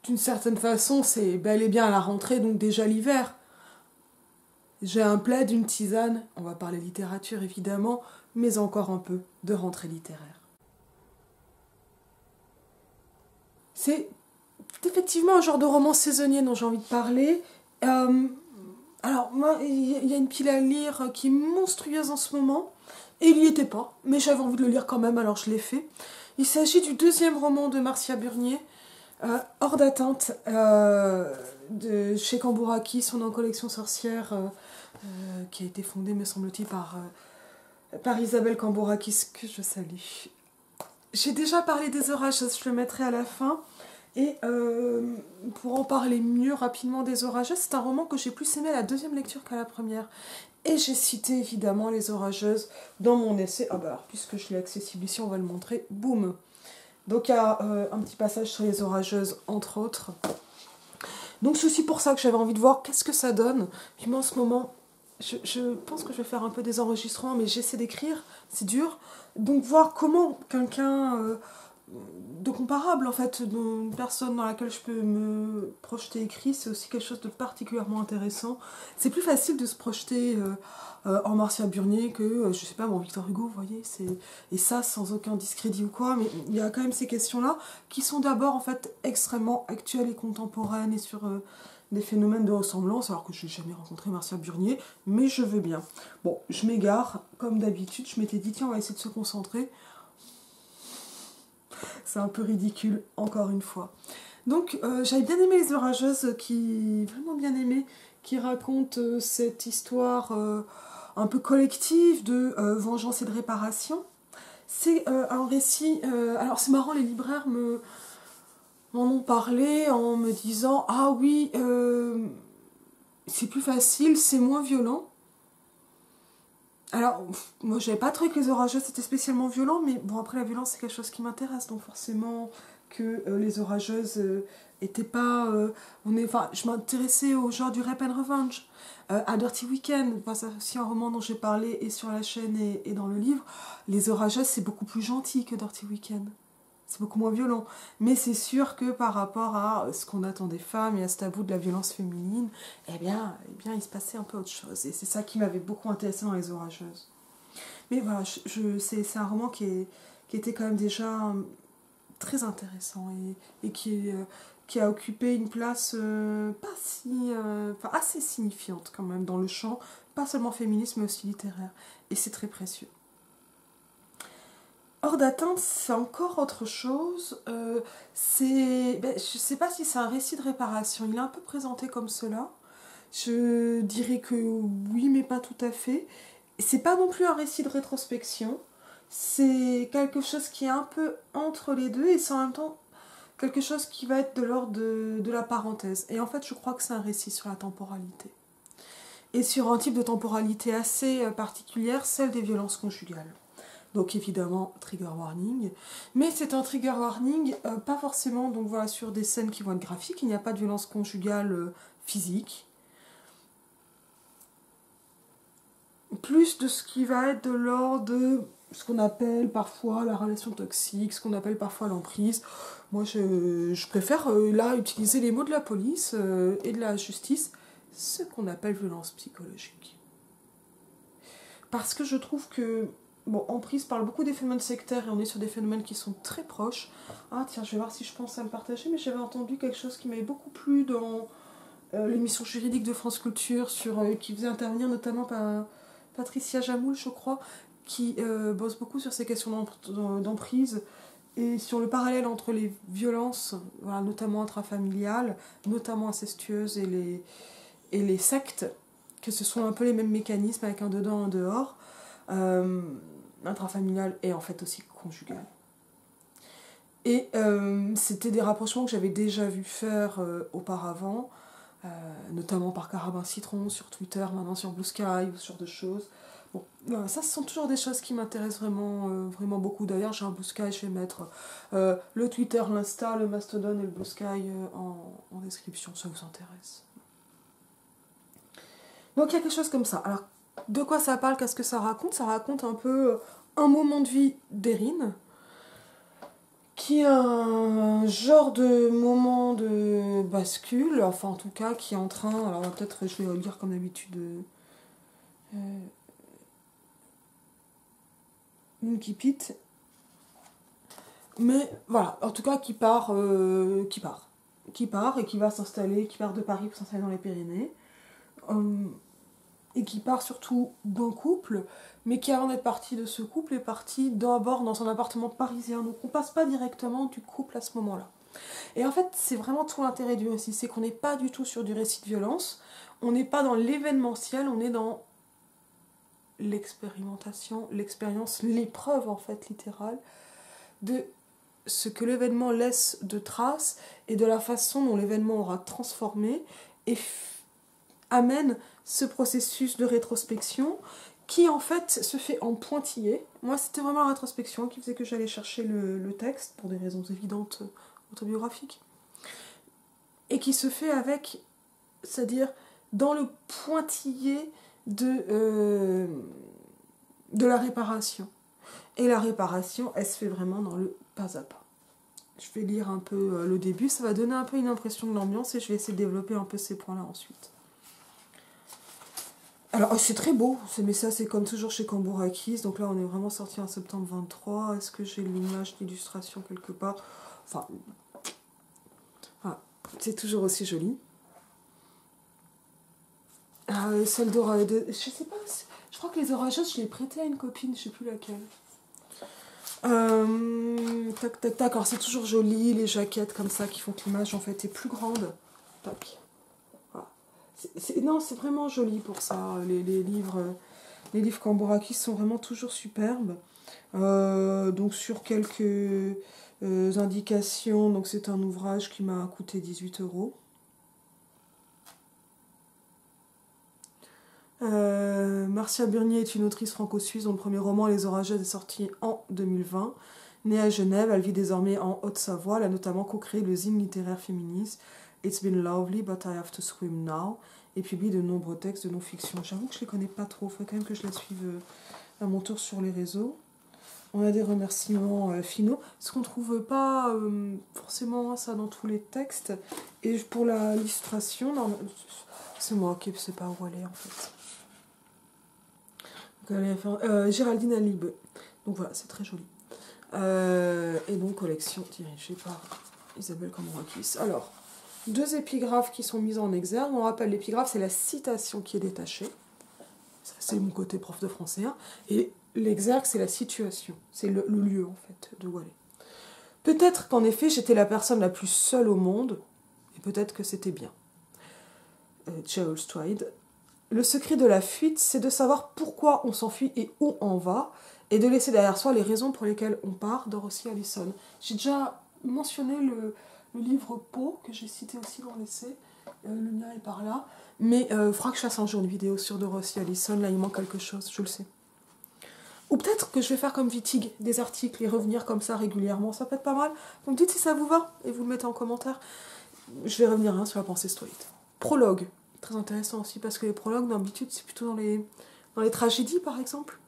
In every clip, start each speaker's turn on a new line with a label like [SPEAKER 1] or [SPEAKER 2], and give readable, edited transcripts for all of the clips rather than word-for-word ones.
[SPEAKER 1] d'une certaine façon, c'est bel et bien à la rentrée, donc déjà l'hiver. J'ai un plaid, une tisane, on va parler littérature évidemment, mais encore un peu de rentrée littéraire. C'est effectivement un genre de roman saisonnier dont j'ai envie de parler. Euh, alors, moi, il y a une pile à lire qui est monstrueuse en ce moment, et il n'y était pas, mais j'avais envie de le lire quand même, alors je l'ai fait. Il s'agit du deuxième roman de Marcia Burnier, Hors d'atteinte, de chez Cambourakis, son collection sorcière, qui a été fondée, me semble-t-il, par Isabelle Cambourakis, que je salue. J'ai déjà parlé des Orageuses, je le mettrai à la fin. Et pour en parler mieux rapidement des Orageuses, c'est un roman que j'ai plus aimé à la deuxième lecture qu'à la première. Et j'ai cité évidemment les Orageuses dans mon essai. Ah bah alors, puisque je l'ai accessible ici, on va le montrer. Boum. Donc il y a un petit passage sur les Orageuses, entre autres. Donc c'est aussi pour ça que j'avais envie de voir qu'est-ce que ça donne. Puis moi en ce moment, je pense que je vais faire un peu des enregistrements, mais j'essaie d'écrire, c'est dur. Donc voir comment quelqu'un de comparable, en fait, une personne dans laquelle je peux me projeter écrit, c'est aussi quelque chose de particulièrement intéressant. C'est plus facile de se projeter en Marcia Burnier que, je sais pas, mon Victor Hugo, vous voyez, et ça sans aucun discrédit ou quoi, mais il y a quand même ces questions-là qui sont d'abord, en fait, extrêmement actuelles et contemporaines et sur des phénomènes de ressemblance, alors que je n'ai jamais rencontré Marcia Burnier, mais je veux bien. Bon, je m'égare, comme d'habitude, je m'étais dit, tiens, on va essayer de se concentrer. C'est un peu ridicule, encore une fois. Donc, j'avais bien aimé Les Orageuses, vraiment bien aimé, qui raconte cette histoire un peu collective de vengeance et de réparation. C'est un récit... alors, c'est marrant, les libraires m'en ont parlé en me disant « Ah oui, c'est plus facile, c'est moins violent. » Alors, moi, j'avais pas trouvé que Les Orageuses c'était spécialement violent, mais bon, après, la violence, c'est quelque chose qui m'intéresse, donc forcément que Les Orageuses étaient pas... je m'intéressais au genre du Rape and Revenge, à Dirty Weekend, enfin, c'est aussi un roman dont j'ai parlé et sur la chaîne et dans le livre. Les Orageuses, c'est beaucoup plus gentil que Dirty Weekend. C'est beaucoup moins violent. Mais c'est sûr que par rapport à ce qu'on attend des femmes et à ce tabou de la violence féminine, il se passait un peu autre chose. Et c'est ça qui m'avait beaucoup intéressé dans Les Orageuses. Mais voilà, c'est un roman qui était quand même déjà très intéressant et qui a occupé une place assez signifiante quand même dans le champ, pas seulement féministe mais aussi littéraire. Et c'est très précieux. Hors d'atteinte, c'est encore autre chose. Je sais pas si c'est un récit de réparation. Il est un peu présenté comme cela. Je dirais que oui, mais pas tout à fait. C'est pas non plus un récit de rétrospection. C'est quelque chose qui est un peu entre les deux et c'est en même temps quelque chose qui va être de l'ordre de la parenthèse. Et en fait, je crois que c'est un récit sur la temporalité. Et sur un type de temporalité assez particulière, celle des violences conjugales. Donc évidemment, trigger warning. Mais c'est un trigger warning, pas forcément donc voilà, sur des scènes qui vont être graphiques. Il n'y a pas de violence conjugale physique. Plus de ce qui va être de l'ordre de ce qu'on appelle parfois la relation toxique, ce qu'on appelle parfois l'emprise. Moi, je préfère là utiliser les mots de la police et de la justice, ce qu'on appelle violence psychologique. Parce que je trouve que bon, Emprise parle beaucoup des phénomènes sectaires et on est sur des phénomènes qui sont très proches. Ah tiens, je vais voir si je pense à le partager, mais j'avais entendu quelque chose qui m'avait beaucoup plu dans l'émission juridique de France Culture, qui faisait intervenir notamment par Patricia Jamoul, je crois, qui bosse beaucoup sur ces questions d'emprise et sur le parallèle entre les violences, voilà, notamment intrafamiliales, notamment incestueuses et les sectes, que ce sont un peu les mêmes mécanismes avec un dedans, un dehors. Intrafamilial et en fait aussi conjugal. Et c'était des rapprochements que j'avais déjà vu faire auparavant, notamment par Carabin Citron sur Twitter, maintenant sur Blue Sky, ou ce genre de choses. Bon, ça, ce sont toujours des choses qui m'intéressent vraiment beaucoup. D'ailleurs, j'ai un Blue Sky, je vais mettre le Twitter, l'Insta, le Mastodon et le Blue Sky en description, ça vous intéresse. Donc il y a quelque chose comme ça. Alors, de quoi ça parle, qu'est-ce que ça raconte? Ça raconte un peu un moment de vie d'Erin, qui est un genre de moment de bascule, enfin en tout cas qui est en train, alors peut-être je vais lire comme d'habitude une qui pite, mais voilà, en tout cas qui part et qui va s'installer, qui part de Paris pour s'installer dans les Pyrénées, et qui part surtout d'un couple, mais qui avant d'être parti de ce couple est parti d'abord dans un appartement parisien, donc on passe pas directement du couple à ce moment-là. Et en fait, c'est vraiment tout l'intérêt du récit, c'est qu'on n'est pas du tout sur du récit de violence, on n'est pas dans l'événementiel, on est dans l'expérimentation, l'expérience, l'épreuve en fait littérale de ce que l'événement laisse de traces et de la façon dont l'événement aura transformé et amène ce processus de rétrospection qui en fait se fait en pointillé. Moi c'était vraiment la rétrospection qui faisait que j'allais chercher le texte pour des raisons évidentes autobiographiques et qui se fait avec, c'est-à-dire dans le pointillé de la réparation. Et la réparation, elle se fait vraiment dans le pas à pas. Je vais lire un peu le début, ça va donner un peu une impression de l'ambiance et je vais essayer de développer un peu ces points-là ensuite. Alors, c'est très beau, mais ça, c'est comme toujours chez Cambourakis. Donc là, on est vraiment sorti en septembre 23. Est-ce que j'ai l'image d'illustration quelque part? Enfin, voilà. C'est toujours aussi joli. Celle d'Ora, je sais pas, je crois que les orageuses, je l'ai prêté à une copine, je sais plus laquelle. Tac, tac, tac. Alors, c'est toujours joli, les jaquettes comme ça qui font que l'image en fait est plus grande. Tac. Non, c'est vraiment joli pour ça. Les livres Cambourakis sont vraiment toujours superbes. Donc sur quelques indications, donc c'est un ouvrage qui m'a coûté 18 €. Marcia Burnier est une autrice franco-suisse dont le premier roman Les Orageuses est sorti en 2020. Née à Genève, elle vit désormais en Haute-Savoie. Elle a notamment co-créé le zine littéraire féministe It's Been Lovely But I Have to Swim Now et publie de nombreux textes de non-fiction. J'avoue que je les connais pas trop, il faut quand même que je la suive à mon tour sur les réseaux. On a des remerciements finaux, ce qu'on trouve pas forcément ça dans tous les textes. Et pour l'illustration, c'est moi qui ne sais pas où aller en fait. Donc, Géraldine Alib. Donc voilà, c'est très joli. Et donc collection dirigée par Isabelle Cambourakis. Alors, 2 épigraphes qui sont mises en exergue. On rappelle, l'épigraphe, c'est la citation qui est détachée. Ça, c'est mon côté prof de français. Hein. Et l'exergue, c'est la situation. C'est le lieu, en fait, de où aller. Peut-être qu'en effet, j'étais la personne la plus seule au monde, et peut-être que c'était bien. Cheryl Strayed. Le secret de la fuite, c'est de savoir pourquoi on s'enfuit et où on va, et de laisser derrière soi les raisons pour lesquelles on part, Dorothy Allison. J'ai déjà mentionné le livre Pau, que j'ai cité aussi dans l'essai. Le mien est par là. Mais il faudra que je fasse un jour une vidéo sur Dorothy Allison. Là, il manque quelque chose, je le sais. Ou peut-être que je vais faire comme Wittig, des articles et revenir comme ça régulièrement. Ça peut être pas mal. Vous me dites si ça vous va et vous le mettez en commentaire. Je vais revenir sur la pensée stoïque. Prologue. Très intéressant aussi parce que les prologues, d'habitude, c'est plutôt dans les tragédies, par exemple.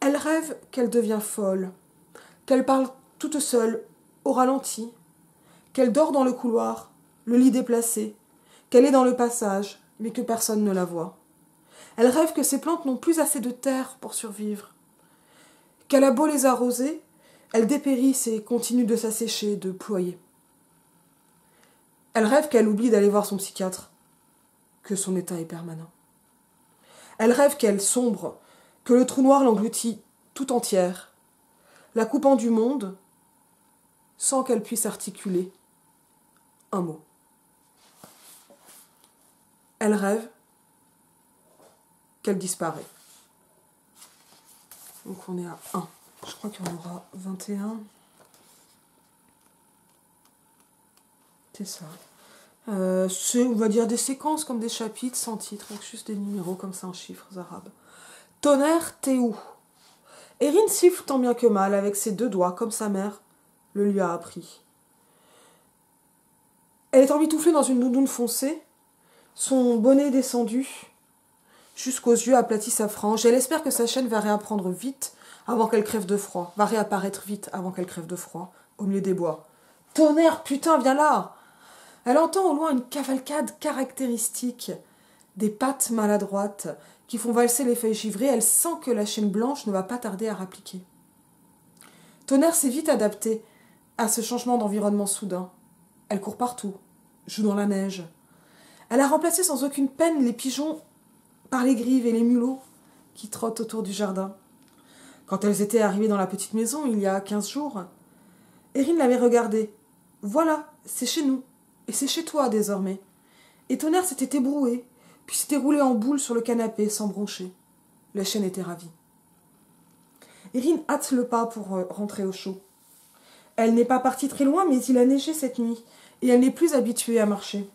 [SPEAKER 1] Elle rêve qu'elle devient folle, qu'elle parle toute seule, au ralenti, qu'elle dort dans le couloir, le lit déplacé, qu'elle est dans le passage, mais que personne ne la voit. Elle rêve que ses plantes n'ont plus assez de terre pour survivre, qu'elle a beau les arroser, elles dépérissent et continuent de s'assécher, de ployer. Elle rêve qu'elle oublie d'aller voir son psychiatre, que son état est permanent. Elle rêve qu'elle sombre, que le trou noir l'engloutit tout entière, la coupant du monde, sans qu'elle puisse articuler un mot. Elle rêve qu'elle disparaît. Donc on est à 1. Je crois qu'il y en aura 21. C'est ça. C'est, on va dire, des séquences comme des chapitres sans titre, avec juste des numéros comme ça en chiffres arabes. Tonnerre, t'es où? Erin siffle tant bien que mal avec ses 2 doigts, comme sa mère le lui a appris. Elle est emmitouflée dans une doudoune foncée, son bonnet descendu jusqu'aux yeux aplatit sa frange. Elle espère que sa chaîne va réapparaître vite avant qu'elle crève de froid, au milieu des bois. Tonnerre, putain, viens là! Elle entend au loin une cavalcade caractéristique, des pattes maladroites qui font valser les feuilles givrées. Elle sent que la chaîne blanche ne va pas tarder à rappliquer. Tonnerre s'est vite adaptée à ce changement d'environnement soudain. Elle court partout, joue dans la neige. Elle a remplacé sans aucune peine les pigeons par les grives et les mulots qui trottent autour du jardin. Quand elles étaient arrivées dans la petite maison, il y a 15 jours, Erin l'avait regardée. « Voilà, c'est chez nous, et c'est chez toi désormais. » Et Tonnerre s'était ébroué, puis s'était roulé en boule sur le canapé sans broncher. La chienne était ravie. Erin hâte le pas pour rentrer au chaud. Elle n'est pas partie très loin, mais il a neigé cette nuit, et elle n'est plus habituée à marcher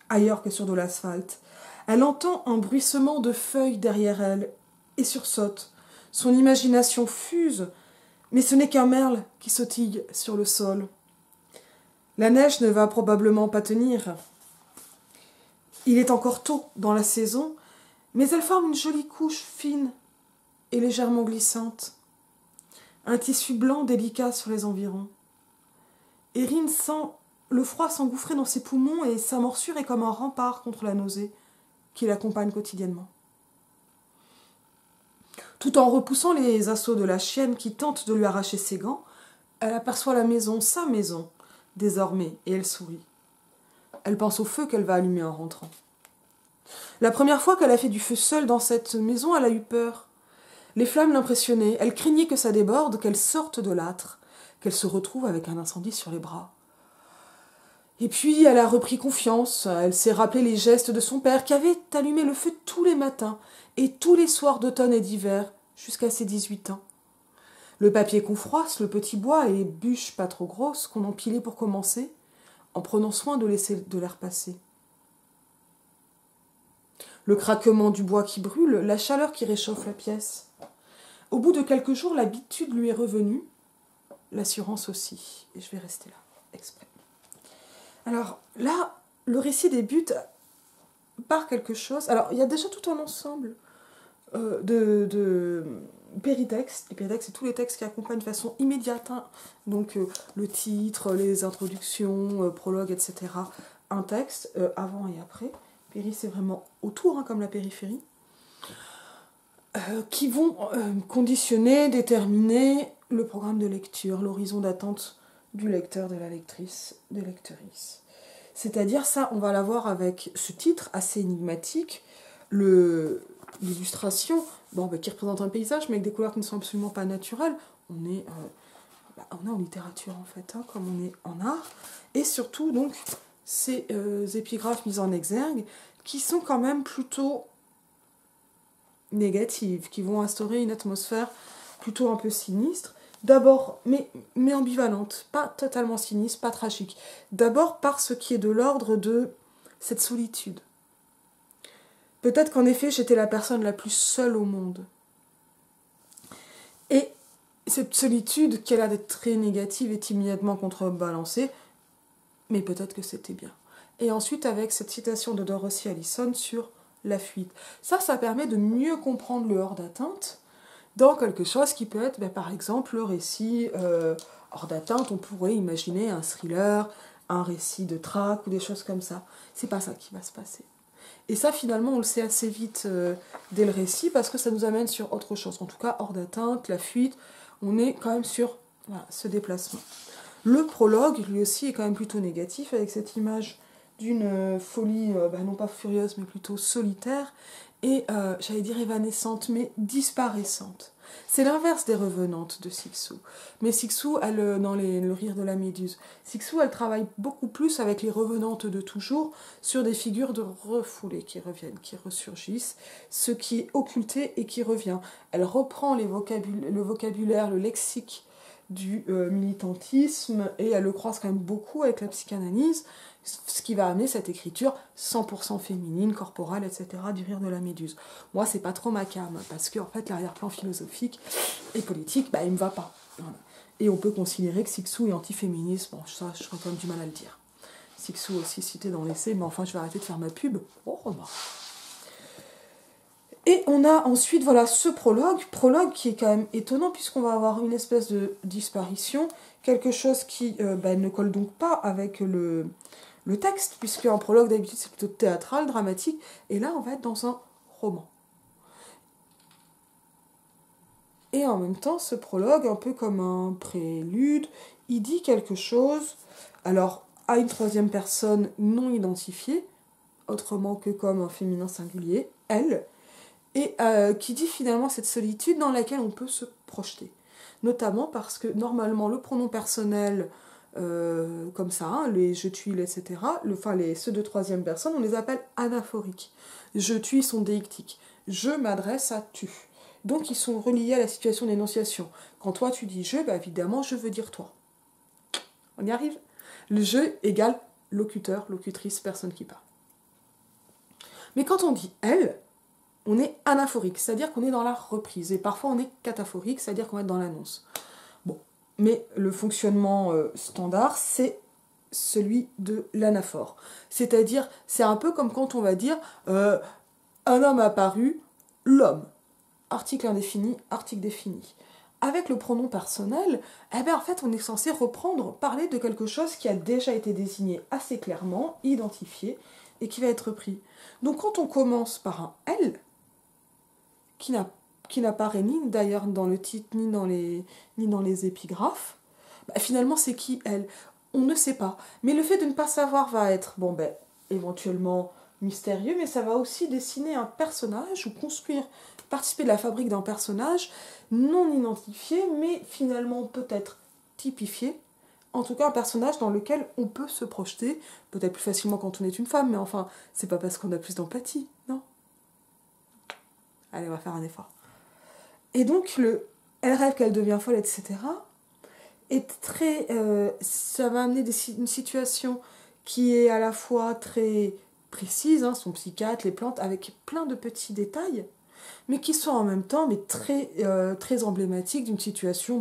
[SPEAKER 1] ailleurs que sur de l'asphalte. Elle entend un bruissement de feuilles derrière elle et sursaute. Son imagination fuse, mais ce n'est qu'un merle qui sautille sur le sol. La neige ne va probablement pas tenir. Il est encore tôt dans la saison, mais elle forme une jolie couche fine et légèrement glissante. Un tissu blanc délicat sur les environs. Erin sent le froid s'engouffrer dans ses poumons et sa morsure est comme un rempart contre la nausée qui l'accompagne quotidiennement. Tout en repoussant les assauts de la chienne qui tente de lui arracher ses gants, elle aperçoit la maison, sa maison, désormais, et elle sourit. Elle pense au feu qu'elle va allumer en rentrant. La première fois qu'elle a fait du feu seule dans cette maison, elle a eu peur. Les flammes l'impressionnaient, elle craignait que ça déborde, qu'elle sorte de l'âtre, qu'elle se retrouve avec un incendie sur les bras. Et puis elle a repris confiance, elle s'est rappelé les gestes de son père qui avait allumé le feu tous les matins et tous les soirs d'automne et d'hiver jusqu'à ses 18 ans. Le papier qu'on froisse, le petit bois et les bûches pas trop grosses qu'on empilait pour commencer, en prenant soin de laisser de l'air passer. Le craquement du bois qui brûle, la chaleur qui réchauffe la pièce. Au bout de quelques jours, l'habitude lui est revenue, l'assurance aussi, et je vais rester là, exprès. Alors là, le récit débute par quelque chose. Alors, il y a déjà tout un ensemble de péritextes. Les péritextes, c'est tous les textes qui accompagnent de façon immédiate. Hein. Donc, le titre, les introductions, prologues, etc. Un texte, avant et après. Péri, c'est vraiment autour, hein, comme la périphérie. Qui vont conditionner, déterminer le programme de lecture, l'horizon d'attente du lecteur, de la lectrice, de lectrice. C'est-à-dire ça, on va l'avoir avec ce titre assez énigmatique, l'illustration, qui représente un paysage, mais avec des couleurs qui ne sont absolument pas naturelles. On est en littérature en fait, hein, comme on est en art. Et surtout, donc, ces épigraphes mises en exergue, qui sont quand même plutôt négatives, qui vont instaurer une atmosphère plutôt un peu sinistre. D'abord, mais ambivalente, pas totalement sinistre, pas tragique. D'abord par ce qui est de l'ordre de cette solitude. Peut-être qu'en effet, j'étais la personne la plus seule au monde. Et cette solitude, qui a l'air d'être très négative, est immédiatement contrebalancée, mais peut-être que c'était bien. Et ensuite, avec cette citation de Dorothy Allison sur la fuite. Ça permet de mieux comprendre le hors d'atteinte, dans quelque chose qui peut être, par exemple, le récit hors d'atteinte. On pourrait imaginer un thriller, un récit de traque ou des choses comme ça. C'est pas ça qui va se passer. Et ça, finalement, on le sait assez vite dès le récit, parce que ça nous amène sur autre chose. En tout cas, hors d'atteinte, la fuite, on est quand même sur ce déplacement. Le prologue, lui aussi, est quand même plutôt négatif, avec cette image d'une folie, non pas furieuse, mais plutôt solitaire, et j'allais dire évanescente, mais disparaissante. C'est l'inverse des revenantes de Cixous. Mais Cixous, dans le rire de la méduse, Cixous, elle travaille beaucoup plus avec les revenantes de toujours, sur des figures de refoulés qui reviennent, qui ressurgissent, ce qui est occulté et qui revient. Elle reprend le vocabulaire, le lexique du militantisme, et elle le croise quand même beaucoup avec la psychanalyse, ce qui va amener cette écriture 100% féminine, corporelle, etc. du rire de la méduse. Moi, c'est pas trop ma came, parce que en fait, l'arrière-plan philosophique et politique, il me va pas. Voilà. Et on peut considérer que Cixous est anti-féministe. Bon, ça, je serais quand même du mal à le dire. Cixous aussi cité dans l'essai, mais enfin, je vais arrêter de faire ma pub. Et on a ensuite, ce prologue qui est quand même étonnant, puisqu'on va avoir une espèce de disparition quelque chose qui ne colle donc pas avec le texte, puisque un prologue d'habitude c'est plutôt théâtral, dramatique, et là on va être dans un roman. Et en même temps, ce prologue, un peu comme un prélude, il dit quelque chose, alors à une troisième personne non identifiée, autrement que comme un féminin singulier, elle, et qui dit finalement cette solitude dans laquelle on peut se projeter. Notamment parce que normalement le pronom personnel, comme ça, hein, les je, tu, etc., ceux de troisième personne, on les appelle anaphoriques. Je, tu sont déictiques. Je m'adresse à tu. Donc ils sont reliés à la situation d'énonciation. Quand toi tu dis je, évidemment je veux dire toi. On y arrive. Le je égale locuteur, locutrice, personne qui parle. Mais quand on dit elle, on est anaphorique, c'est-à-dire qu'on est dans la reprise. Et parfois on est cataphorique, c'est-à-dire qu'on est dans l'annonce. Bon, mais le fonctionnement standard, c'est celui de l'anaphore. C'est-à-dire, c'est un peu comme quand on va dire un homme apparu, l'homme. Article indéfini, article défini. Avec le pronom personnel, en fait, on est censé parler de quelque chose qui a déjà été désigné assez clairement, identifié, et qui va être repris. Donc quand on commence par un elle, qui n'apparaît ni d'ailleurs dans le titre, ni dans les épigraphes, finalement c'est qui elle? On ne sait pas. Mais le fait de ne pas savoir va être, éventuellement mystérieux, mais ça va aussi dessiner un personnage ou participer de la fabrique d'un personnage non identifié, mais finalement peut-être typifié. En tout cas, un personnage dans lequel on peut se projeter, peut-être plus facilement quand on est une femme, mais enfin, c'est pas parce qu'on a plus d'empathie, non? Allez, on va faire un effort. Et donc, elle rêve qu'elle devient folle, etc. est très... ça va amener une situation qui est à la fois très précise, hein, son psychiatre, les plantes, avec plein de petits détails, mais qui sont en même temps très emblématiques d'une situation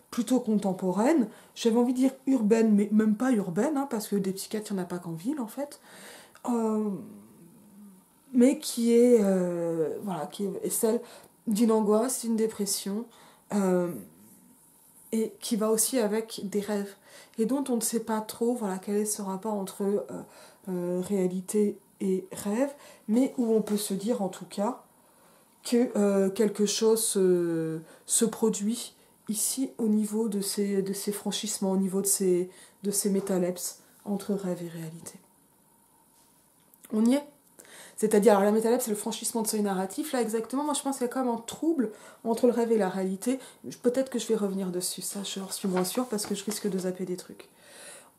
[SPEAKER 1] plutôt contemporaine. J'avais envie de dire urbaine, mais même pas urbaine, hein, parce que des psychiatres, il n'y en a pas qu'en ville, en fait. Mais qui est celle d'une angoisse, d'une dépression, et qui va aussi avec des rêves, et dont on ne sait pas trop quel est ce rapport entre réalité et rêve, mais où on peut se dire en tout cas que quelque chose se produit ici au niveau de ces franchissements, au niveau de ces métalepses entre rêve et réalité. On y est. C'est-à-dire, alors la métalepse, c'est le franchissement de seuil narratif. Là, exactement, moi, je pense qu'il y a quand même un trouble entre le rêve et la réalité. Peut-être que je vais revenir dessus, ça, je suis moins sûre, parce que je risque de zapper des trucs.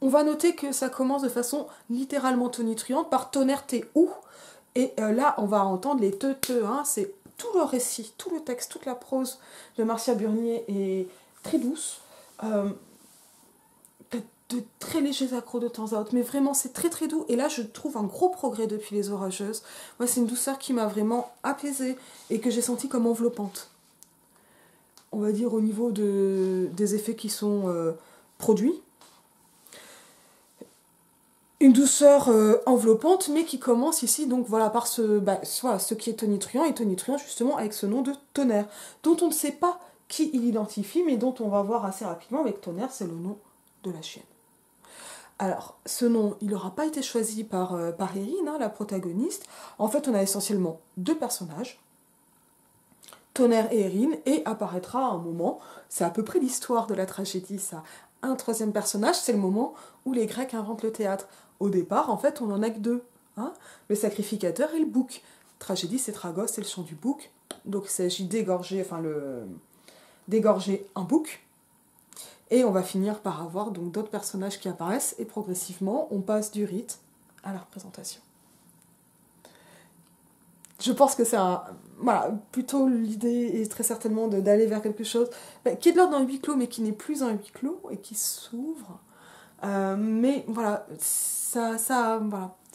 [SPEAKER 1] On va noter que ça commence de façon littéralement tonitruante par tonnerre t'es où. Et là, on va entendre les te, hein, c'est tout le récit, tout le texte, toute la prose de Marcia Burnier est très douce. De très légers accros de temps à autre, mais vraiment c'est très très doux, et là je trouve un gros progrès depuis Les Orageuses. Moi c'est une douceur qui m'a vraiment apaisée et que j'ai sentie comme enveloppante, on va dire, au niveau des effets qui sont produits. Une douceur enveloppante, mais qui commence ici donc par ce qui est tonitruant justement avec ce nom de tonnerre, dont on ne sait pas qui il identifie, mais dont on va voir assez rapidement avec tonnerre, c'est le nom de la chienne. Alors, ce nom, il n'aura pas été choisi par Erin, hein, la protagoniste. En fait, on a essentiellement deux personnages, Tonnerre et Erin, et apparaîtra à un moment, c'est à peu près l'histoire de la tragédie, ça. Un troisième personnage, c'est le moment où les Grecs inventent le théâtre. Au départ, en fait, on n'en a que deux, hein, le sacrificateur et le bouc. Tragédie, c'est Tragos, c'est le chant du bouc. Donc, il s'agit d'égorger un bouc. Et on va finir par avoir donc d'autres personnages qui apparaissent, et progressivement, on passe du rite à la représentation. Je pense que c'est plutôt l'idée est très certainement d'aller vers quelque chose qui est de l'ordre d'un huis clos, mais qui n'est plus un huis clos, et qui s'ouvre. Mais voilà,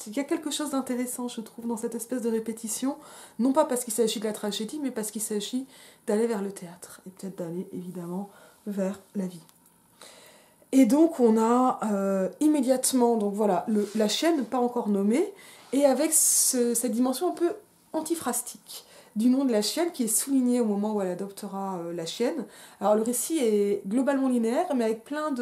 [SPEAKER 1] il y a quelque chose d'intéressant, je trouve, dans cette espèce de répétition, non pas parce qu'il s'agit de la tragédie, mais parce qu'il s'agit d'aller vers le théâtre, et peut-être d'aller, évidemment, vers la vie. Et donc on a immédiatement la chienne, pas encore nommée, et avec cette dimension un peu antiphrastique. du nom de la chienne qui est souligné au moment où elle adoptera la chienne. Alors le récit est globalement linéaire, mais avec plein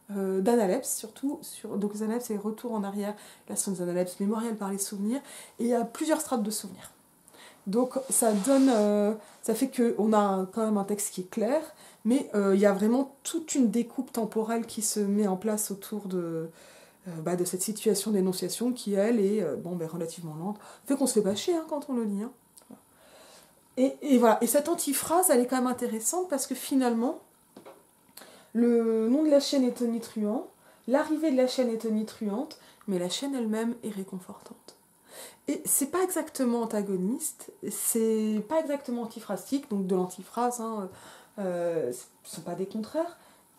[SPEAKER 1] d'analepses, surtout. Donc les analepses, c'est les retours en arrière. Là, ce sont des analepses mémorielles par les souvenirs. Et il y a plusieurs strates de souvenirs. Donc ça fait qu'on a quand même un texte qui est clair, mais il y a vraiment toute une découpe temporelle qui se met en place autour de cette situation d'énonciation qui, elle, est relativement lente. Fait qu'on se fait pas chier quand on le lit. Hein. Et voilà. Et cette antiphrase, elle est quand même intéressante parce que finalement, le nom de la chienne est tonitruant, l'arrivée de la chienne est tonitruante, mais la chienne elle-même est réconfortante. Et c'est pas exactement antagoniste, c'est pas exactement antiphrastique, donc de l'antiphrase, ce sont pas des contraires.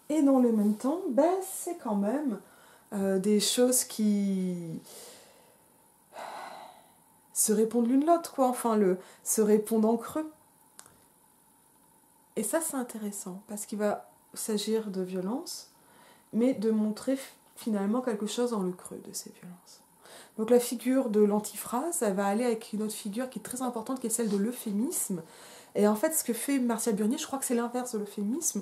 [SPEAKER 1] Et dans le même temps, c'est quand même des choses qui se répondent l'une l'autre, quoi. Enfin, se répondent en creux. Et ça, c'est intéressant, parce qu'il va s'agir de violence, mais de montrer finalement quelque chose dans le creux de ces violences. Donc la figure de l'antiphrase, elle va aller avec une autre figure qui est très importante, qui est celle de l'euphémisme. Et en fait, ce que fait Martial Burnier, je crois que c'est l'inverse de l'euphémisme.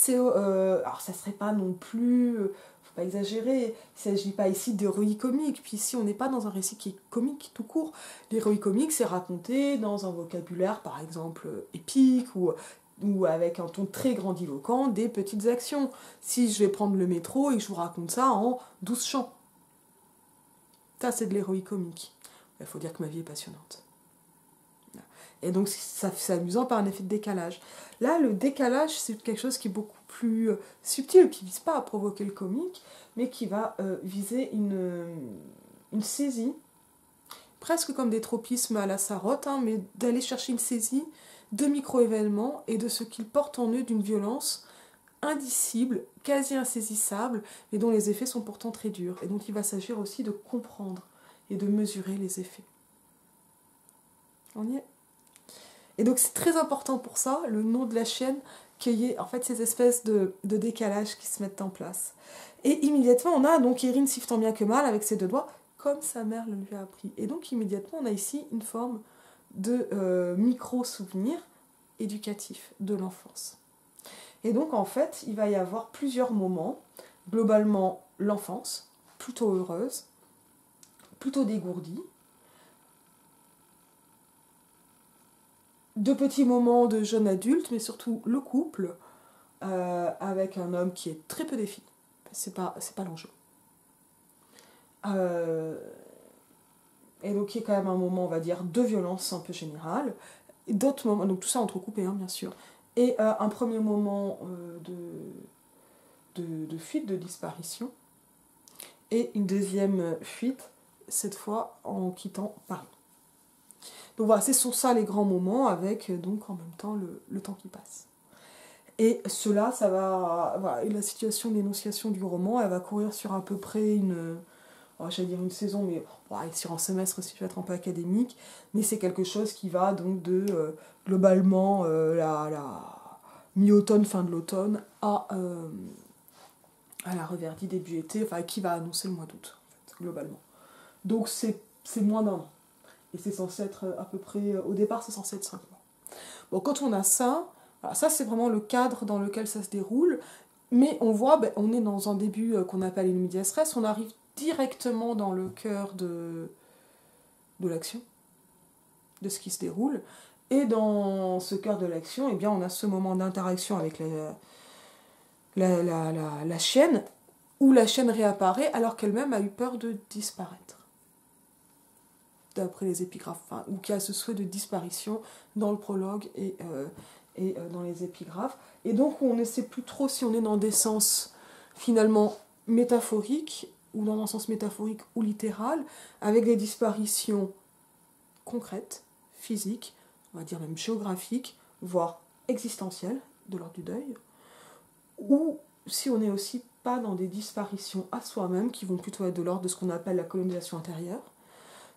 [SPEAKER 1] Alors ça serait pas non plus... faut pas exagérer, il ne s'agit pas ici d'héroïque comique, puis ici on n'est pas dans un récit qui est comique tout court. L'héroïque comique, c'est raconté dans un vocabulaire, par exemple, épique, ou avec un ton très grandiloquent, des petites actions. Si je vais prendre le métro et que je vous raconte ça en 12 chants. Ça, c'est de l'héroïque comique. Il faut dire que ma vie est passionnante. Et donc, c'est amusant par un effet de décalage. Là, le décalage, c'est quelque chose qui est beaucoup plus subtil, qui ne vise pas à provoquer le comique, mais qui va viser une saisie, presque comme des tropismes à la Sarraute, mais d'aller chercher une saisie de micro-événements et de ce qu'ils portent en eux d'une violence indicible, quasi insaisissable, mais dont les effets sont pourtant très durs. Et donc il va s'agir aussi de comprendre et de mesurer les effets. On y est. Et donc c'est très important pour ça, le nom de la chienne, qu'il y ait en fait ces espèces de décalages qui se mettent en place. Et immédiatement, on a donc Erin siffle tant bien que mal avec ses deux doigts, comme sa mère le lui a appris. Et donc immédiatement, on a ici une forme de micro-souvenir éducatif de l'enfance. Et donc, en fait, il va y avoir plusieurs moments. Globalement, l'enfance, plutôt heureuse, plutôt dégourdie. De petits moments de jeune adulte, mais surtout le couple, avec un homme qui est très peu défini. C'est pas l'enjeu. Et donc, il y a quand même un moment, on va dire, de violence un peu générale. Et d'autres moments, donc tout ça entrecoupé, bien sûr. Et un premier moment de fuite, de disparition, et une deuxième fuite, cette fois en quittant Paris. Donc voilà, ce sont ça les grands moments, avec donc en même temps le temps qui passe. Et cela, ça va... Voilà, et la situation d'énonciation du roman, elle va courir sur à peu près j'allais dire une saison, mais sur un semestre si je vais être un peu académique, mais c'est quelque chose qui va donc de globalement la mi-automne, fin de l'automne, à la reverdie début été, qui va annoncer le mois d'août, en fait, globalement. Donc c'est moins d'un an. Et c'est censé être à peu près, au départ c'est censé être 5 mois. Bon, quand on a ça, ça c'est vraiment le cadre dans lequel ça se déroule, mais on voit, on est dans un début qu'on appelle une medias res, on arrive directement dans le cœur de l'action, de ce qui se déroule, et dans ce cœur de l'action, eh bien, on a ce moment d'interaction avec la chienne, où la chienne réapparaît alors qu'elle-même a eu peur de disparaître. D'après les épigraphes, ou qui a ce souhait de disparition dans le prologue et dans les épigraphes. Et donc on ne sait plus trop si on est dans des sens finalement métaphoriques, ou dans un sens métaphorique ou littéral, avec des disparitions concrètes, physiques, on va dire même géographiques, voire existentielles, de l'ordre du deuil, ou si on n'est aussi pas dans des disparitions à soi-même, qui vont plutôt être de l'ordre de ce qu'on appelle la colonisation intérieure.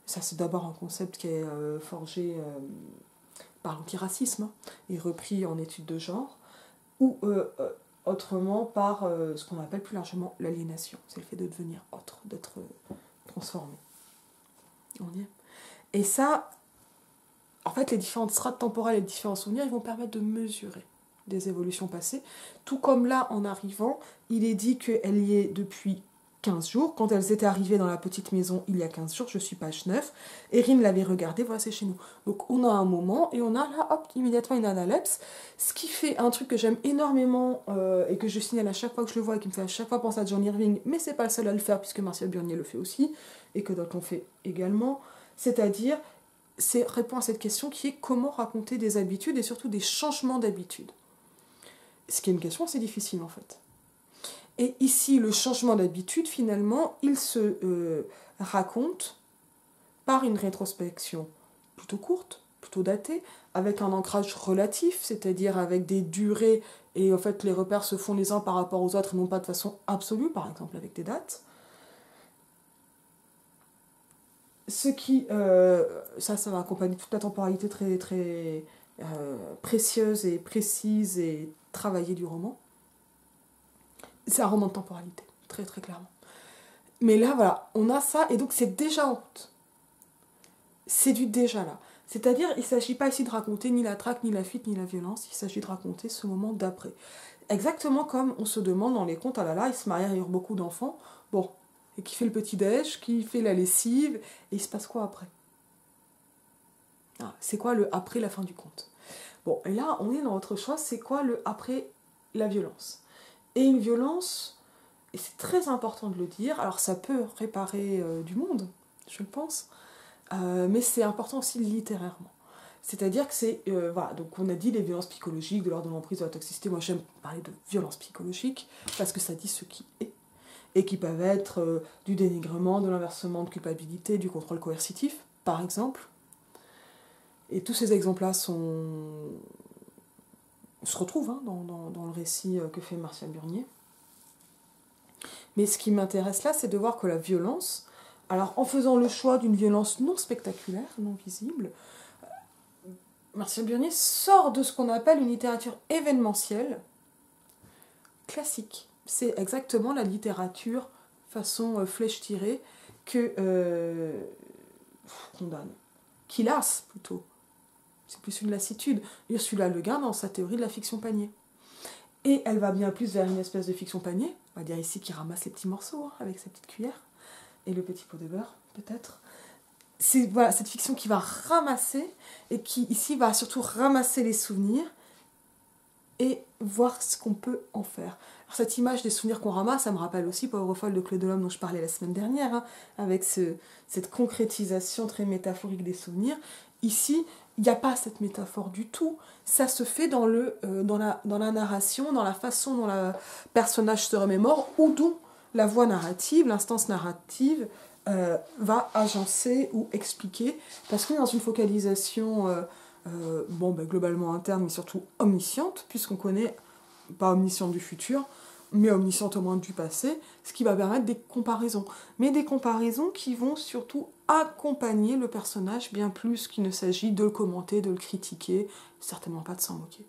[SPEAKER 1] Ça, c'est d'abord un concept qui est forgé par l'antiracisme et repris en études de genre, ou autrement par ce qu'on appelle plus largement l'aliénation. C'est le fait de devenir autre, d'être transformé. On y est. Et ça, en fait, les différentes strates temporelles et les différents souvenirs, ils vont permettre de mesurer des évolutions passées. Tout comme là, en arrivant, il est dit qu'elle y est depuis 15 jours. Quand elles étaient arrivées dans la petite maison il y a 15 jours, je suis page 9, Erin l'avait regardé, voilà, c'est chez nous. Donc on a un moment et on a là, hop, immédiatement une analepse. Ce qui fait un truc que j'aime énormément et que je signale à chaque fois que je le vois et qui me fait à chaque fois penser à John Irving, mais c'est pas le seul à le faire puisque Marcia Burnier le fait aussi et que d'autres l'ont fait également. C'est-à-dire, c'est répond à cette question qui est comment raconter des habitudes et surtout des changements d'habitudes. Ce qui est une question assez difficile en fait. Et ici, le changement d'habitude, finalement, il se raconte par une rétrospection plutôt courte, plutôt datée, avec un ancrage relatif, c'est-à-dire avec des durées, et en fait les repères se font les uns par rapport aux autres et non pas de façon absolue, par exemple avec des dates. Ce qui, ça va accompagner toute la temporalité très, très précieuse et précise et travaillée du roman. C'est un roman de temporalité, très très clairement. Mais là, voilà, on a ça, et donc c'est déjà en route. C'est du déjà là. C'est-à-dire, il ne s'agit pas ici de raconter ni la traque, ni la fuite, ni la violence, il s'agit de raconter ce moment d'après. Exactement comme on se demande dans les contes, ah là là, il se marie, il y a beaucoup d'enfants, bon, et qui fait le petit-déj, qui fait la lessive, et il se passe quoi après ? Ah, c'est quoi le après la fin du conte ? Bon, et là, on est dans autre chose, c'est quoi le après la violence ? Et une violence, et c'est très important de le dire, alors ça peut réparer du monde, je le pense, mais c'est important aussi littérairement. C'est-à-dire que c'est, voilà, donc on a dit les violences psychologiques, de l'ordre de l'emprise, de la toxicité, moi j'aime parler de violences psychologiques, parce que ça dit ce qui est, et qui peuvent être du dénigrement, de l'inversement de culpabilité, du contrôle coercitif, par exemple. Et tous ces exemples-là se retrouvent hein, dans le récit que fait Marcia Burnier. Mais ce qui m'intéresse là, c'est de voir que la violence, alors en faisant le choix d'une violence non spectaculaire, non visible, Marcia Burnier sort de ce qu'on appelle une littérature événementielle classique. C'est exactement la littérature façon flèche tirée que condamne, qui lasse plutôt. C'est plus une lassitude. Ursula Le Guin dans sa théorie de la fiction panier. Et elle va bien plus vers une espèce de fiction panier, on va dire ici qui ramasse les petits morceaux hein, avec sa petite cuillère, et le petit pot de beurre peut-être. C'est voilà, cette fiction qui va ramasser, et qui ici va surtout ramasser les souvenirs, et voir ce qu'on peut en faire. Alors, cette image des souvenirs qu'on ramasse, ça me rappelle aussi Pauvre folle de Claude Delhomme dont je parlais la semaine dernière, hein, avec cette concrétisation très métaphorique des souvenirs. Ici, il n'y a pas cette métaphore du tout. Ça se fait dans la narration, dans la façon dont le personnage se remémore, ou dont la voix narrative, l'instance narrative, va agencer ou expliquer. Parce que dans une focalisation globalement interne, mais surtout omnisciente, puisqu'on connaît, pas omnisciente du futur, mais omnisciente au moins du passé, ce qui va permettre des comparaisons. Mais des comparaisons qui vont surtout accompagner le personnage, bien plus qu'il ne s'agit de le commenter, de le critiquer, certainement pas de s'en moquer.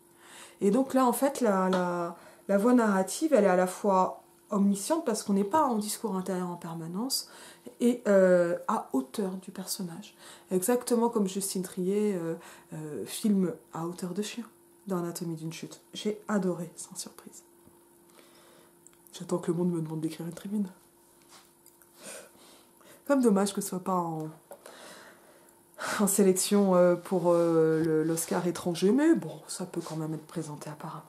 [SPEAKER 1] Et donc là, en fait, la voix narrative, elle est à la fois omnisciente, parce qu'on n'est pas en discours intérieur en permanence, et à hauteur du personnage. Exactement comme Justine Triet filme à hauteur de chien dans Anatomie d'une chute. J'ai adoré, sans surprise. J'attends que le monde me demande d'écrire une tribune. Comme dommage que ce soit pas en sélection pour l'Oscar étranger, mais bon, ça peut quand même être présenté apparemment.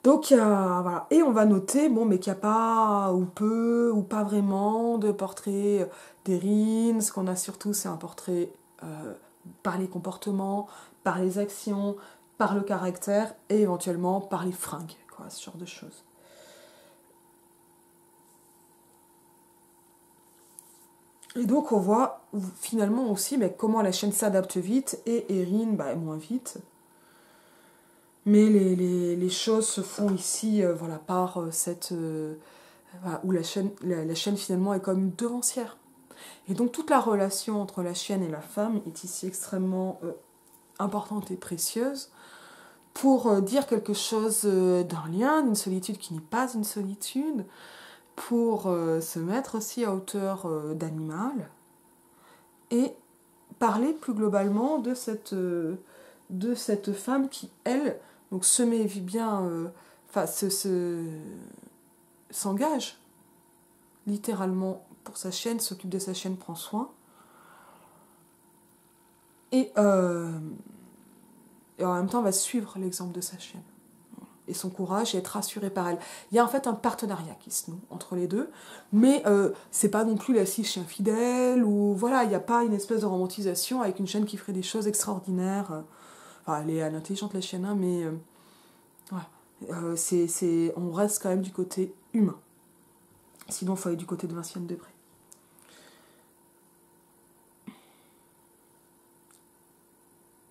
[SPEAKER 1] Donc, voilà. Et on va noter, mais qu'il n'y a pas, ou peu, ou pas vraiment, de portrait d'Erin. Ce qu'on a surtout, c'est un portrait par les comportements, par les actions, par le caractère, et éventuellement par les fringues, quoi, ce genre de choses. Et donc, on voit finalement aussi comment la chaîne s'adapte vite, et Erin, moins vite. Mais les choses se font ici par cette... où la chaîne finalement est comme une devancière. Et donc toute la relation entre la chienne et la femme est ici extrêmement importante et précieuse pour dire quelque chose d'un lien, d'une solitude qui n'est pas une solitude, pour se mettre aussi à hauteur d'animal et parler plus globalement de cette femme qui, elle, donc se met bien, s'engage littéralement pour sa chienne, s'occupe de sa chienne, prend soin. Et en même temps, va suivre l'exemple de sa chienne. Et son courage et être rassurée par elle. Il y a en fait un partenariat qui se noue entre les deux, mais c'est pas non plus la scie chien fidèle, ou voilà, il n'y a pas une espèce de romantisation avec une chienne qui ferait des choses extraordinaires. Enfin, elle est intelligente la chienne, hein, mais voilà. On reste quand même du côté humain. Sinon, il faut aller du côté de Vinciane Debré.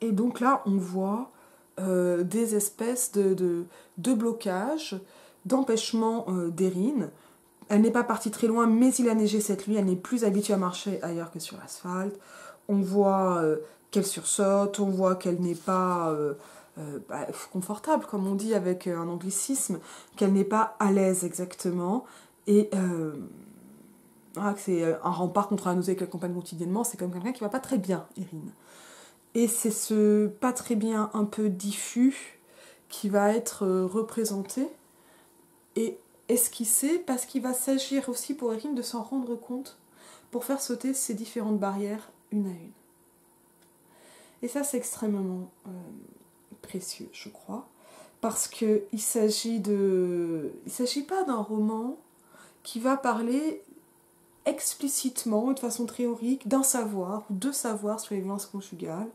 [SPEAKER 1] Et donc là, on voit des espèces de blocages, d'empêchement d'Erin. Elle n'est pas partie très loin, mais il a neigé cette nuit. Elle n'est plus habituée à marcher ailleurs que sur l'asphalte. On voit qu'elle sursaute, on voit qu'elle n'est pas confortable, comme on dit avec un anglicisme, qu'elle n'est pas à l'aise exactement. Et voilà, que c'est un rempart contre la nausée qu'elle accompagne quotidiennement. C'est comme quelqu'un qui va pas très bien, Erin. Et c'est ce pas très bien un peu diffus qui va être représenté et esquissé, parce qu'il va s'agir aussi pour Erin de s'en rendre compte pour faire sauter ces différentes barrières une à une. Et ça, c'est extrêmement précieux, je crois, parce qu'il ne s'agit pas d'un roman qui va parler explicitement et de façon théorique d'un savoir ou deux savoirs sur les violences conjugales.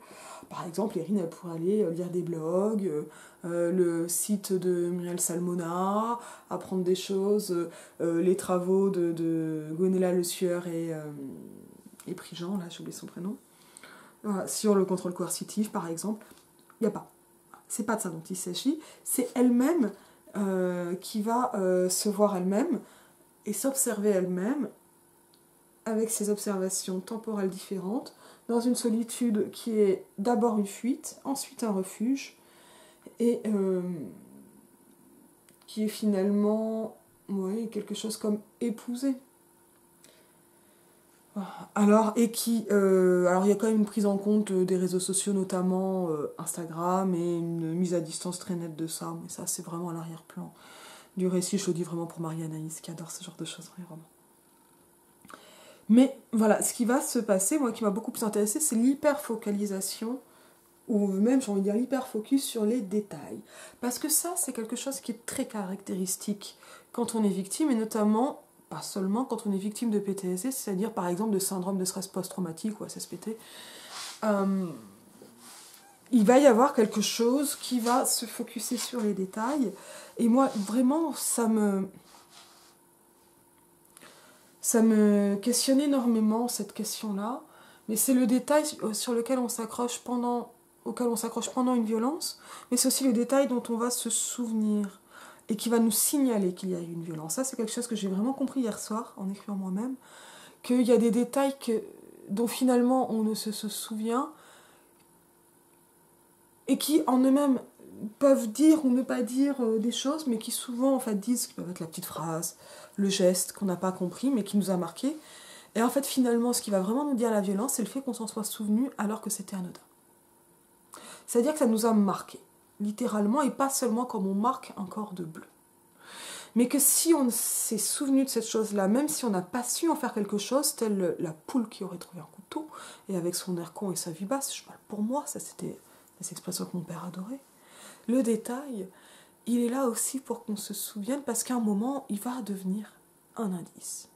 [SPEAKER 1] Par exemple, Erin, elle pourrait aller lire des blogs, le site de Muriel Salmona, apprendre des choses, les travaux de Gonella Le Sueur et Prigent, là j'ai oublié son prénom, voilà, sur le contrôle coercitif par exemple. Il n'y a pas. C'est pas de ça dont il s'agit. C'est elle-même qui va se voir elle-même et s'observer elle-même avec ses observations temporelles différentes, dans une solitude qui est d'abord une fuite, ensuite un refuge, et qui est finalement quelque chose comme épousé. Alors, il y a quand même une prise en compte des réseaux sociaux, notamment Instagram, et une mise à distance très nette de ça, mais ça c'est vraiment à l'arrière-plan du récit. Je le dis vraiment pour Marie-Anaïs qui adore ce genre de choses, vraiment. Mais voilà, ce qui va se passer, moi qui m'a beaucoup plus intéressée, c'est l'hyper-focalisation, ou même j'ai envie de dire l'hyper-focus sur les détails. Parce que ça, c'est quelque chose qui est très caractéristique quand on est victime, et notamment, pas seulement quand on est victime de PTSD, c'est-à-dire par exemple de syndrome de stress post-traumatique ou SSPT. Il va y avoir quelque chose qui va se focuser sur les détails, et moi, vraiment, ça me questionne énormément, cette question-là, mais c'est le détail sur lequel on s'accroche auquel on s'accroche pendant une violence, mais c'est aussi le détail dont on va se souvenir et qui va nous signaler qu'il y a eu une violence. Ça, c'est quelque chose que j'ai vraiment compris hier soir, en écrivant moi-même, qu'il y a des détails dont finalement on ne se souvient, et qui en eux-mêmes peuvent dire ou ne pas dire des choses, mais qui souvent en fait disent, qui peuvent être la petite phrase, le geste qu'on n'a pas compris mais qui nous a marqué. Et en fait finalement ce qui va vraiment nous dire la violence, c'est le fait qu'on s'en soit souvenu alors que c'était anodin. C'est-à-dire que ça nous a marqué, littéralement, et pas seulement comme on marque un corps de bleu. Mais que si on s'est souvenu de cette chose-là, même si on n'a pas su en faire quelque chose, telle la poule qui aurait trouvé un couteau, et avec son air con et sa vie basse, je parle pour moi, ça c'était des expressions que mon père adorait, le détail, il est là aussi pour qu'on se souvienne, parce qu'à un moment, il va devenir un indice.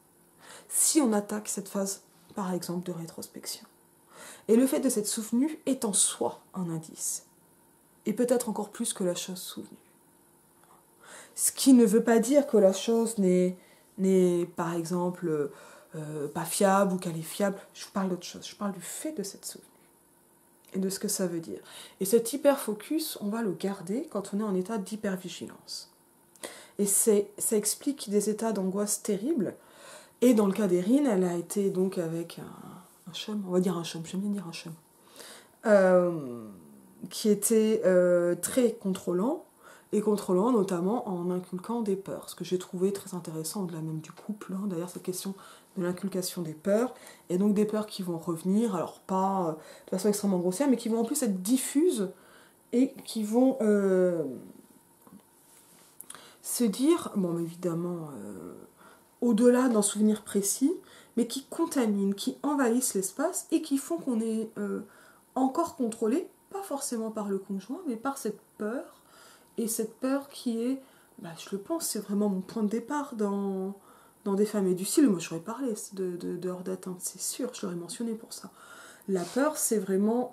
[SPEAKER 1] Si on attaque cette phase, par exemple, de rétrospection. Et le fait de s'être souvenu est en soi un indice. Et peut-être encore plus que la chose souvenue. Ce qui ne veut pas dire que la chose n'est par exemple, pas fiable ou qu'elle est fiable. Je parle d'autre chose. Je parle du fait de s'être souvenu. Et de ce que ça veut dire. Et cet hyper-focus, on va le garder quand on est en état d'hypervigilance. Et ça explique des états d'angoisse terribles. Et dans le cas d'Erin, elle a été donc avec un chum, on va dire un chum, j'aime bien dire un chum, qui était très contrôlant, et contrôlant notamment en inculquant des peurs, ce que j'ai trouvé très intéressant au-delà même du couple, hein, d'ailleurs cette question de l'inculcation des peurs, et donc des peurs qui vont revenir, alors pas de façon extrêmement grossière, mais qui vont en plus être diffuses et qui vont se dire, bon évidemment, au-delà d'un souvenir précis, mais qui contaminent, qui envahissent l'espace et qui font qu'on est encore contrôlé, pas forcément par le conjoint, mais par cette peur, et cette peur qui est, bah, je le pense, c'est vraiment mon point de départ dans Des femmes et du style. Moi j'aurais parlé de hors d'atteinte, c'est sûr, je l'aurais mentionné pour ça. La peur, c'est vraiment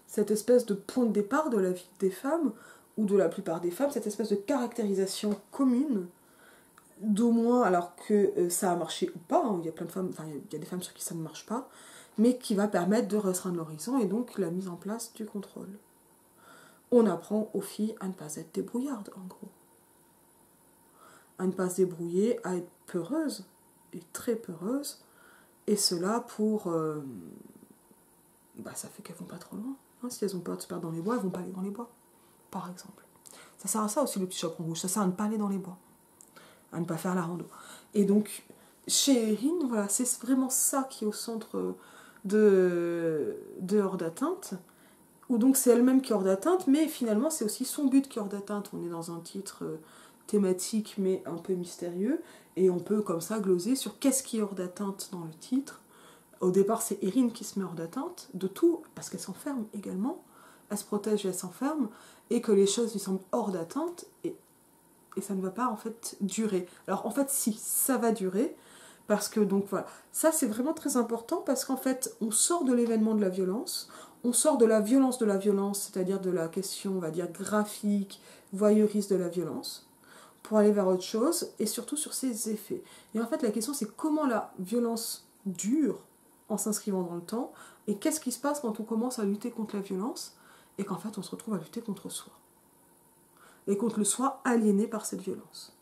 [SPEAKER 1] cette espèce de point de départ de la vie des femmes, ou de la plupart des femmes, cette espèce de caractérisation commune, d'au moins, alors que ça a marché ou pas, hein, il y a plein de femmes, enfin il y a des femmes sur qui ça ne marche pas, mais qui va permettre de restreindre l'horizon et donc la mise en place du contrôle. On apprend aux filles à ne pas être débrouillardes, en gros. À ne pas se débrouiller, à être peureuses, et très peureuses, et cela pour... bah ça fait qu'elles vont pas trop loin. Hein. Si elles ont peur de se perdre dans les bois, elles vont pas aller dans les bois, par exemple. Ça sert à ça aussi le petit chaperon rouge, ça sert à ne pas aller dans les bois, à ne pas faire la rando. Et donc, chez Erin, voilà, c'est vraiment ça qui est au centre de Hors d'atteinte, où donc c'est elle-même qui est hors d'atteinte, mais finalement c'est aussi son but qui est hors d'atteinte. On est dans un titre thématique mais un peu mystérieux, et on peut comme ça gloser sur qu'est-ce qui est hors d'atteinte dans le titre. Au départ c'est Erin qui se met hors d'atteinte de tout, parce qu'elle s'enferme également, elle se protège et elle s'enferme, et que les choses lui semblent hors d'atteinte, et ça ne va pas en fait durer. Alors en fait si, ça va durer, parce que donc voilà, ça c'est vraiment très important, parce qu'en fait on sort de l'événement de la violence, on sort de la violence, c'est-à-dire de la question, on va dire, graphique, voyeuriste de la violence, pour aller vers autre chose, et surtout sur ses effets. Et en fait la question c'est comment la violence dure en s'inscrivant dans le temps, et qu'est-ce qui se passe quand on commence à lutter contre la violence, et qu'en fait on se retrouve à lutter contre soi. Et contre le soi aliéné par cette violence.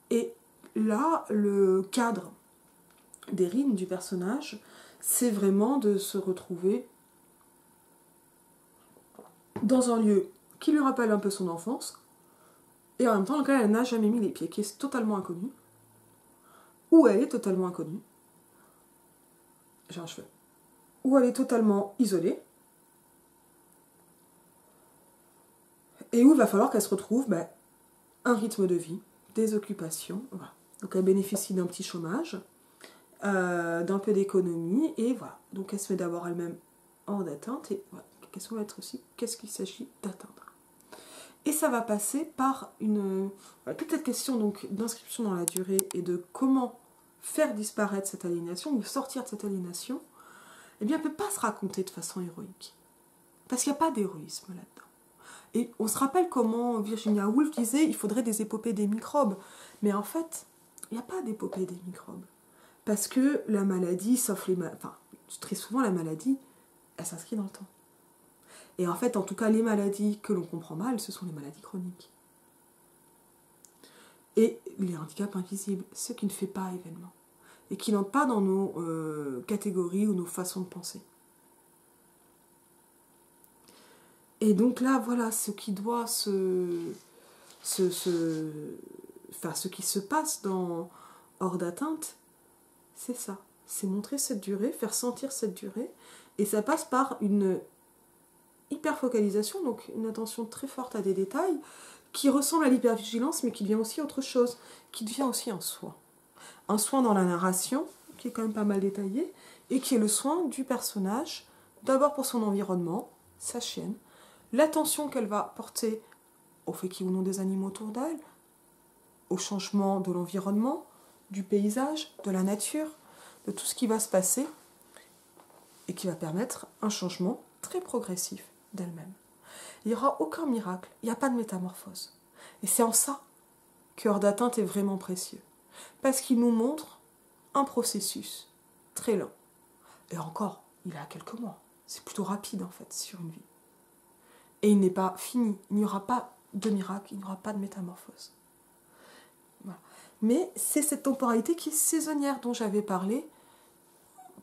[SPEAKER 1] Et là, le cadre d'Erin, du personnage, c'est vraiment de se retrouver dans un lieu qui lui rappelle un peu son enfance, et en même temps dans lequel elle n'a jamais mis les pieds, qui est totalement inconnu, ou elle est totalement inconnue, j'ai un cheveu, ou elle est totalement isolée, et où il va falloir qu'elle se retrouve un rythme de vie, des occupations, voilà. Donc elle bénéficie d'un petit chômage, d'un peu d'économie, et voilà. Donc elle se met d'abord elle-même hors d'atteinte, et voilà. La question va être aussi qu'est-ce qu'il s'agit d'atteindre. Et ça va passer par toute cette question donc d'inscription dans la durée et de comment faire disparaître cette aliénation ou sortir de cette aliénation, eh bien elle ne peut pas se raconter de façon héroïque. Parce qu'il n'y a pas d'héroïsme là-dedans. Et on se rappelle comment Virginia Woolf disait il faudrait des épopées des microbes. Mais en fait, il n'y a pas d'épopée des microbes. Parce que la maladie, sauf les très souvent la maladie, elle s'inscrit dans le temps. Et en fait, en tout cas, les maladies que l'on comprend mal, ce sont les maladies chroniques. Et les handicaps invisibles, ce qui ne fait pas événement. Et qui n'entrent pas dans nos catégories ou nos façons de penser. Et donc là, voilà, ce qui doit ce qui se passe dans Hors d'atteinte, c'est ça. C'est montrer cette durée, faire sentir cette durée. Et ça passe par une hyperfocalisation, donc une attention très forte à des détails, qui ressemble à l'hypervigilance, mais qui devient aussi autre chose, qui devient aussi un soin. Un soin dans la narration, qui est quand même pas mal détaillé, et qui est le soin du personnage, d'abord pour son environnement, sa chienne, l'attention qu'elle va porter au fait qu'il y ait ou non des animaux autour d'elle, au changement de l'environnement, du paysage, de la nature, de tout ce qui va se passer, et qui va permettre un changement très progressif d'elle-même. Il n'y aura aucun miracle, il n'y a pas de métamorphose. Et c'est en ça que Hors d'atteinte est vraiment précieux. Parce qu'il nous montre un processus très lent. Et encore, il est à quelques mois. C'est plutôt rapide en fait, sur une vie. Et il n'est pas fini, il n'y aura pas de miracle, il n'y aura pas de métamorphose. Voilà. Mais c'est cette temporalité qui est saisonnière dont j'avais parlé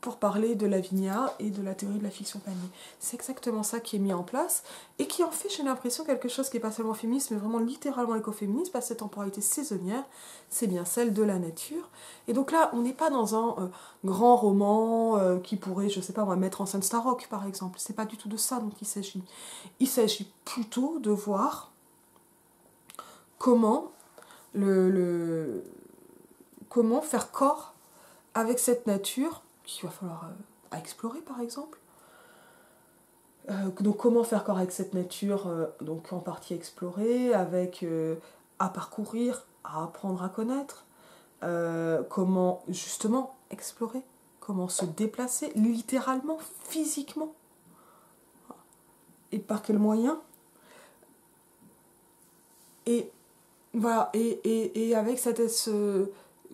[SPEAKER 1] pour parler de Lavinia et de la théorie de la fiction panier. C'est exactement ça qui est mis en place et qui en fait, j'ai l'impression, quelque chose qui n'est pas seulement féministe, mais vraiment littéralement écoféministe, parce que cette temporalité saisonnière, c'est bien celle de la nature. Et donc là, on n'est pas dans un grand roman qui pourrait, je sais pas, on va mettre en scène Starrock, par exemple. C'est pas du tout de ça dont il s'agit. Il s'agit plutôt de voir comment comment faire corps avec cette nature qu'il va falloir à explorer, par exemple. Donc comment faire corps avec cette nature, donc en partie explorer, avec à parcourir, à apprendre à connaître, comment justement explorer, comment se déplacer littéralement, physiquement, et par quels moyens. Et voilà, et avec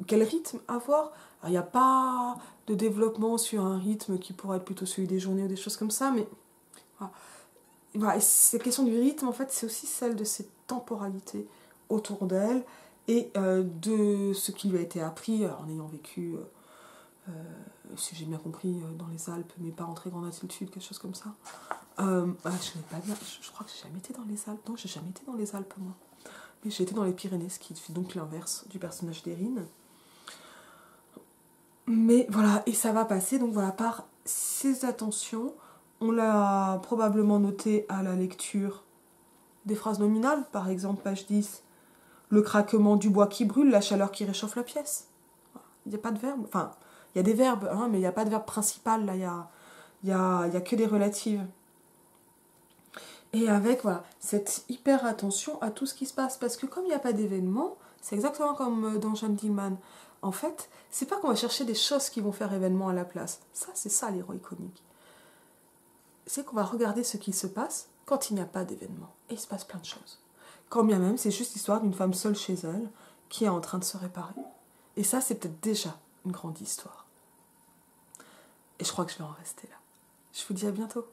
[SPEAKER 1] quel rythme avoir. Il n'y a pas de développement sur un rythme qui pourrait être plutôt celui des journées ou des choses comme ça, mais voilà. Voilà, cette question du rythme, en fait, c'est aussi celle de cette temporalité autour d'elle et de ce qui lui a été appris en ayant vécu, si j'ai bien compris, dans les Alpes, mais pas en très grande altitude, quelque chose comme ça. Je n'ai pas bien, je crois que j'ai jamais été dans les Alpes. Non, j'ai jamais été dans les Alpes, moi. Mais j'ai été dans les Pyrénées, ce qui fait donc l'inverse du personnage d'Erin. Mais voilà, et ça va passer donc voilà par ces attentions. On l'a probablement noté à la lecture des phrases nominales, par exemple page 10, le craquement du bois qui brûle, la chaleur qui réchauffe la pièce. Il n'y a pas de verbe, enfin, il y a des verbes, hein, mais il n'y a pas de verbe principal, là, il y a que des relatives. Et avec voilà, cette hyper attention à tout ce qui se passe, parce que comme il n'y a pas d'événement, c'est exactement comme dans Jeanne Dielman. En fait, c'est pas qu'on va chercher des choses qui vont faire événement à la place. Ça, c'est ça l'héroï comique. C'est qu'on va regarder ce qui se passe quand il n'y a pas d'événement. Et il se passe plein de choses. Quand bien même, c'est juste l'histoire d'une femme seule chez elle qui est en train de se réparer. Et ça, c'est peut-être déjà une grande histoire. Et je crois que je vais en rester là. Je vous dis à bientôt.